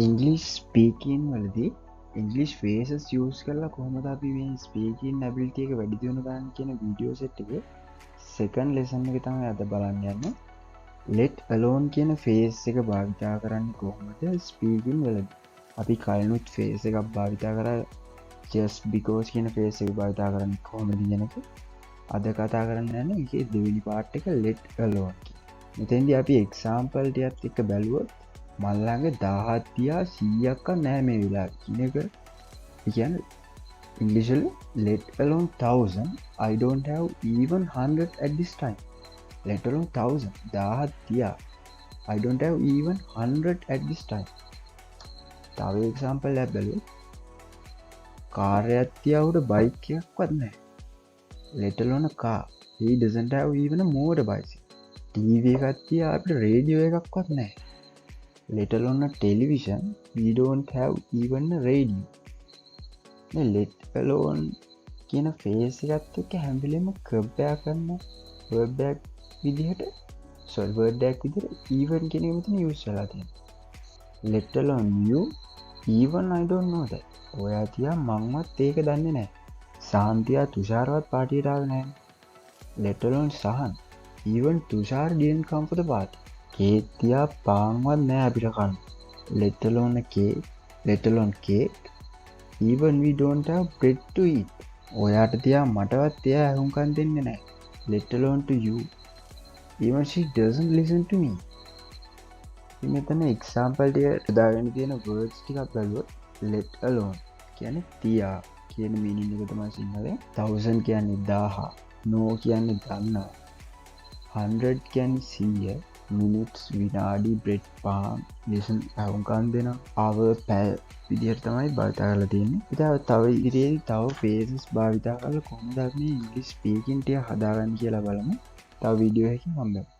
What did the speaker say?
English speaking වලදී English phases යස් කරලා කොහොමද අපි මේ ස්පීකින් නැබිලිටිය එක වැඩි දියුණු ගන්න කියන වීඩියෝ සෙට් එක සෙකන්ඩ් ලෙසන් එක තමයි අද බලන්න යන්න. ලෙට් අලෝන් කියන ෆේස් එක භාවිතා කරන්න කොහොමද ස්පීකින් වලදී. අපි කලිනුත් ෆේස් එකක් භාවිතා කර ජස් බිකෝස් කියන ෆේස් එක භාවිතා කරන්න කොහොමද කියනක අද කතා කරන්න යන එක දෙවිනි පාට් එක ලෙට් අලෝන්. මෙතැන්දි අපි එක්සාම්පල්ටයත් එක බැලුවොත් මල්ලඟ දාහත්තියා 100ක්ක නෑ මේ වෙලා කියනක කියන්න ඉංගලිශල් let alone 1000 I don't have even 100 at this time. Let alone 1000 දාහත්තියා I don't have even 100 at this time. තව එක්සාම්පල් ලැබ බැලුවොත් කාර්යත්තියාවට බයිකයක් වත්නෑ let alone a car he doesn't have even a motorbike. TV එකත්තියා අපට රේඩියෝ එකක්වත් නෑ let alone a television we don't have even a radio. let alone කියන face එකත් එක්ක හැම්බිලෙම කබ්බෑ කරන්න වර්ඩ්බෑක් විදිහට සොල්වර්ඩ්ඩක් විදිහට even කියන එක මෙතන යූස් වෙලා තියෙනවා. let alone you even I don't know that. ඔයා තියා මංවත් ඒක දන්නේ නැහැ. සාන්තියා තුෂාරවත් පාටියට ආවේ නැහැ. let alone Sahan even Thushara didn't come for the party. කේතියා පාන්වත් නෑ අපිට කන්න. let alone a cake, let alone cake, even we don't have bread to eat. ඔයාට තියා මටවත් එයා ඇහුම්කන් දෙන්නේ නෑ. let alone to you, even she doesn't listen to me. මෙතන එක්සාම්පල් ටික දාගෙන තියෙන words ටිකක් බලුවොත් let alone කියන්නේ තියා කියන මීනින් එක තමයි සිංහලෙන්. 1000 කියන්නේ 1000, no කියන්නේ දන්නා, 100 කියන්නේ 100, මිනිටස් විනාඩි බ්‍රෙඩ් පාම් ලෙසන් ඇවුන්කන් දෙෙන අව පැල් විදිහට තමයි භාවිතා කරලා තියන්නේ. ඉතා තව ඉදිරියේදී තව ෆේසස් භාවිතා කරලා කොහොමද මේ ඉංග්‍රීසි ස්පීකින් ටික හදාගන්න කියලා බලමු. තව වීඩියෝ එකකින් හම්බෙමු.